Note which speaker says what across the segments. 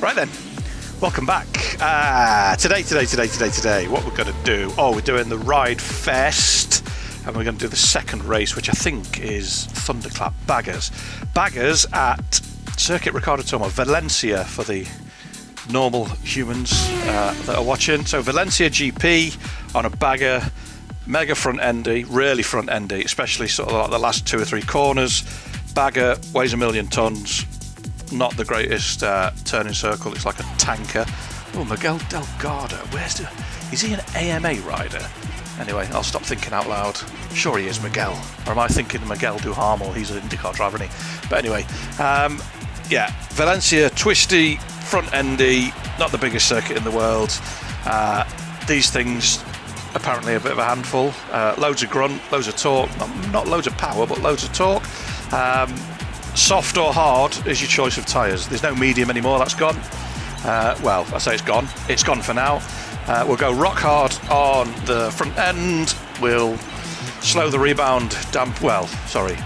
Speaker 1: Right then, welcome back. Today, what we're going to do, we're doing the RideFest, and we're going to do the second race, which I think is Thunderclap Baggers. Baggers at Circuit Ricardo Tormo, Valencia for the normal humans that are watching. So Valencia GP on a bagger, mega front endy, really front endy, especially sort of like the last 2 or 3 corners. Bagger weighs 1 million tons. Not the greatest turning circle. It's like a tanker. Oh, Miguel Delgado. Is he an AMA rider? Anyway, I'll stop thinking out loud. Sure he is, Miguel. Or am I thinking Miguel Duhamel? He's an IndyCar driver, isn't he? But anyway, Valencia, twisty, front endy, not the biggest circuit in the world. These things, apparently a bit of a handful. Loads of grunt, loads of torque. Not loads of power, but loads of torque. Soft or hard is your choice of tyres. There's no medium anymore, that's gone. I say it's gone. It's gone for now. We'll go rock hard on the front end. We'll slow the rebound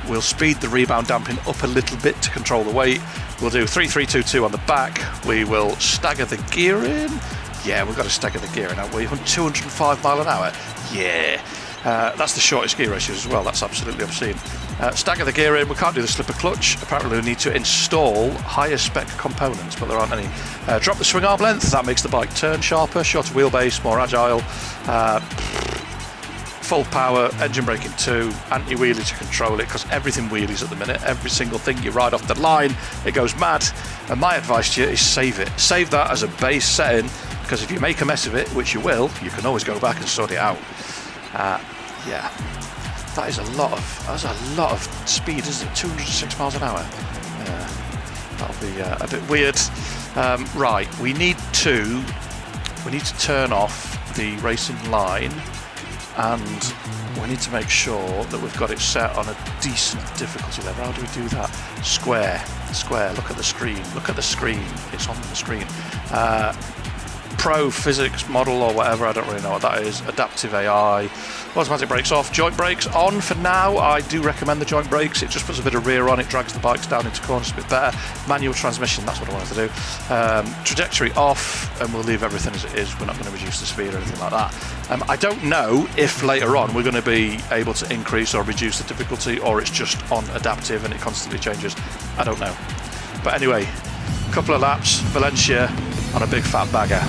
Speaker 1: we'll speed the rebound damping up a little bit to control the weight. We'll do 3-3-2-2 on the back. We will stagger the gear in. Yeah, we've got to stagger the gear in, haven't we? 205 mile an hour. Yeah. That's the shortest gear ratios as well. That's absolutely obscene. Stagger the gear in. We can't do the slipper clutch. Apparently we need to install higher spec components, but there aren't any. Drop the swing arm length. That makes the bike turn sharper, shorter wheelbase, more agile. Full power, engine braking 2, anti-wheelie to control it, because everything wheelies at the minute. Every single thing you ride off the line, it goes mad. And my advice to you is save it. Save that as a base setting, because if you make a mess of it, which you will, you can always go back and sort it out. That's a lot of speed, isn't it? 206 miles an hour. That'll be a bit weird. Right, we need to turn off the racing line, and we need to make sure that we've got it set on a decent difficulty level. How do we do that? Square. Look at the screen. It's on the screen. Pro physics model or whatever, I don't really know what that is. Adaptive AI, automatic brakes off, joint brakes on for now. I do recommend the joint brakes. It just puts a bit of rear on, it drags the bikes down into corners a bit better. Manual transmission, that's what I wanted to do. Trajectory off, and we'll leave everything as it is. We're not going to reduce the speed or anything like that. I don't know if later on we're going to be able to increase or reduce the difficulty, or it's just on adaptive and it constantly changes. I don't know. But anyway, a couple of laps, Valencia on a big fat bagger.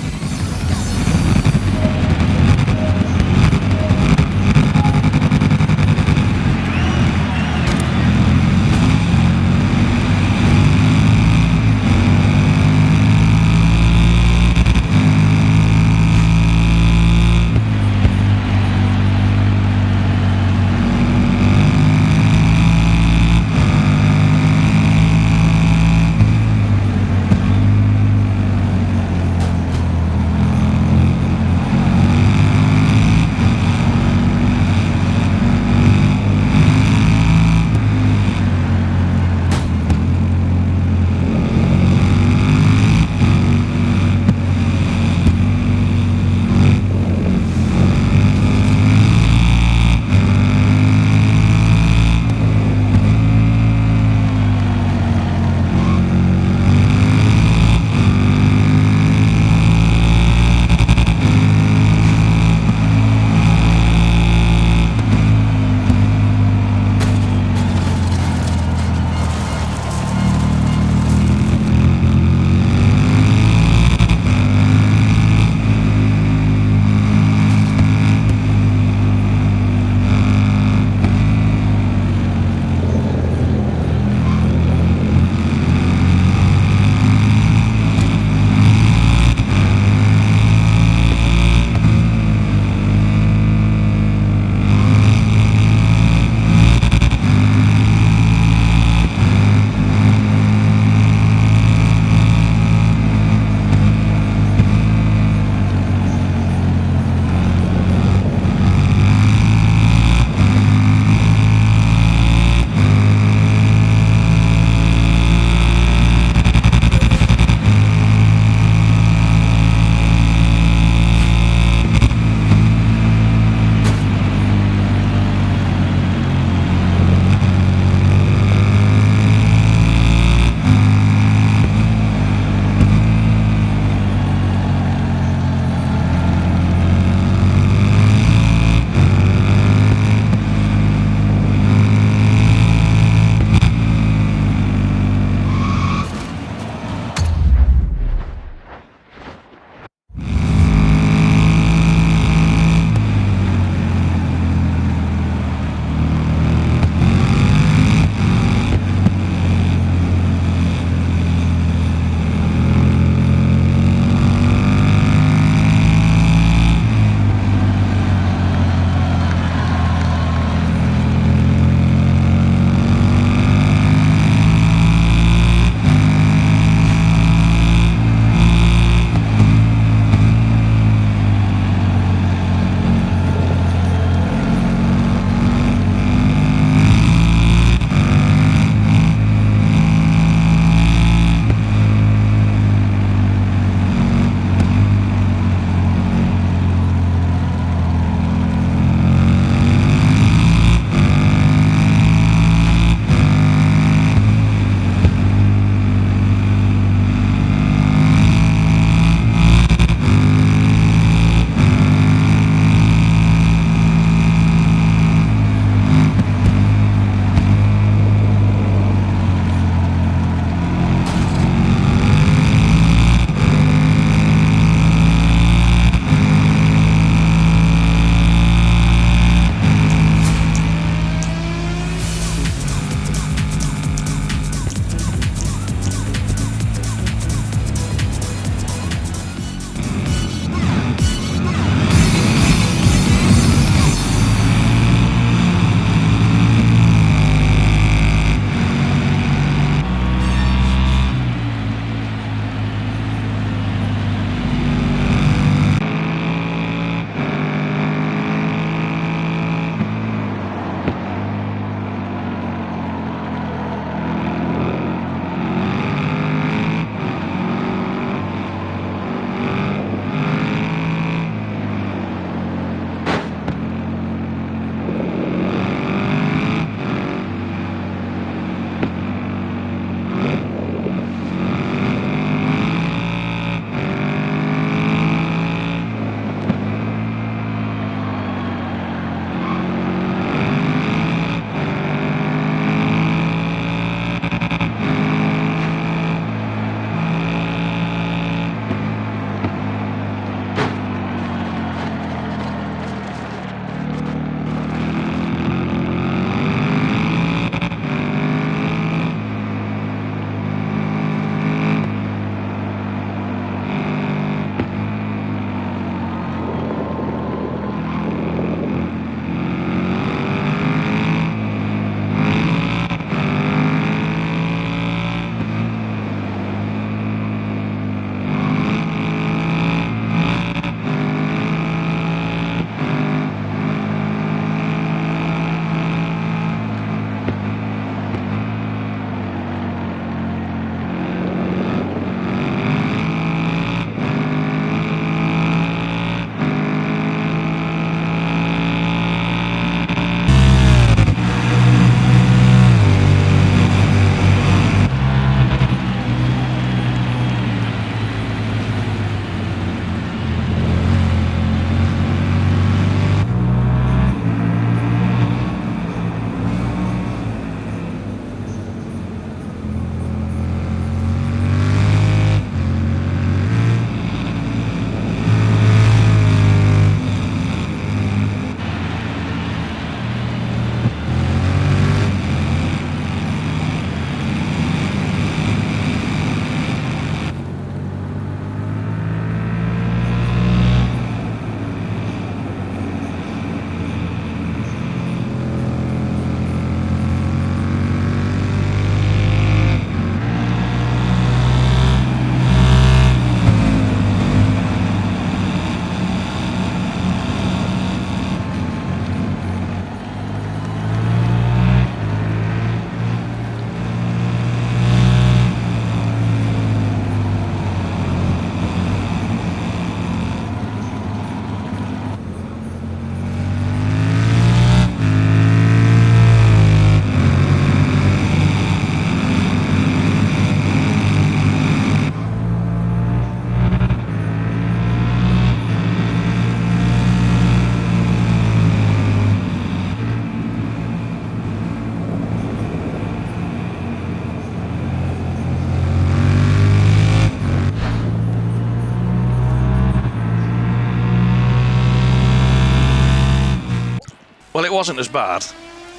Speaker 1: wasn't as bad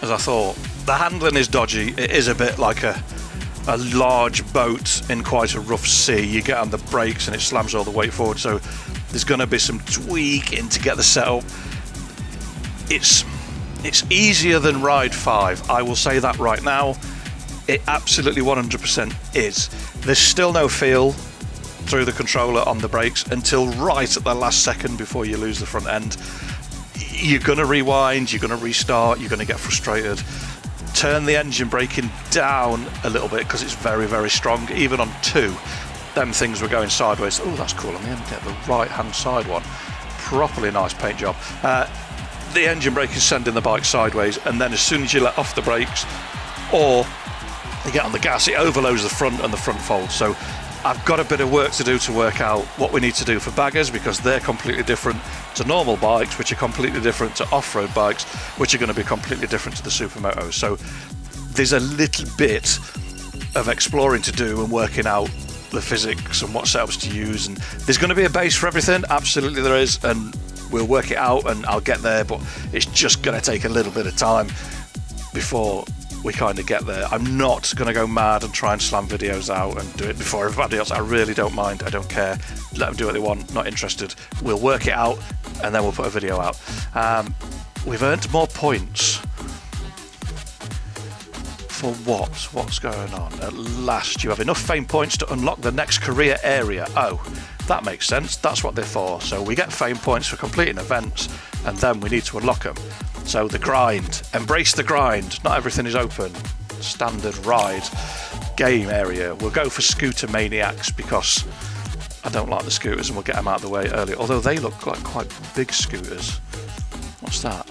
Speaker 1: as I thought. The handling is dodgy. It is a bit like a large boat in quite a rough sea. You get on the brakes and it slams all the weight forward, so there's going to be some tweaking to get the setup. It's easier than Ride 5, I will say that right now. It absolutely 100% is. There's still no feel through the controller on the brakes until right at the last second before you lose the front end. You're going to rewind, you're going to restart, you're going to get frustrated. Turn the engine braking down a little bit because it's very, very strong. Even on 2, them things were going sideways. Oh, that's cool. I'm going to get the right-hand side one. Properly nice paint job. The engine brake is sending the bike sideways, and then as soon as you let off the brakes or you get on the gas, it overloads the front and the front folds. So I've got a bit of work to do to work out what we need to do for baggers, because they're completely different to normal bikes, which are completely different to off-road bikes, which are going to be completely different to the supermotos. So there's a little bit of exploring to do and working out the physics and what setups to use. And there's going to be a base for everything, absolutely there is, and we'll work it out and I'll get there, but it's just going to take a little bit of time before we kind of get there. I'm not going to go mad and try and slam videos out and do it before everybody else. I really don't mind. I don't care. Let them do what they want. Not interested. We'll work it out and then we'll put a video out. We've earned more points. For what? What's going on? At last, you have enough fame points to unlock the next career area. Oh, that makes sense. That's what they're for. So we get fame points for completing events, and then we need to unlock them. So the grind. Embrace the grind. Not everything is open. Standard ride game area. We'll go for scooter maniacs because I don't like the scooters, and we'll get them out of the way early. Although they look like quite big scooters. What's that?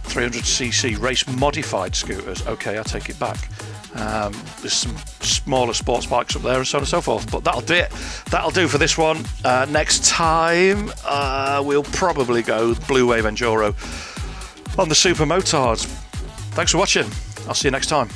Speaker 1: 300cc race modified scooters. Okay, I take it back. There's some smaller sports bikes up there and so on and so forth, but that'll do it. That'll do for this one. Next time we'll probably go Blue Wave Enduro on the super motards. Thanks for watching. I'll see you next time.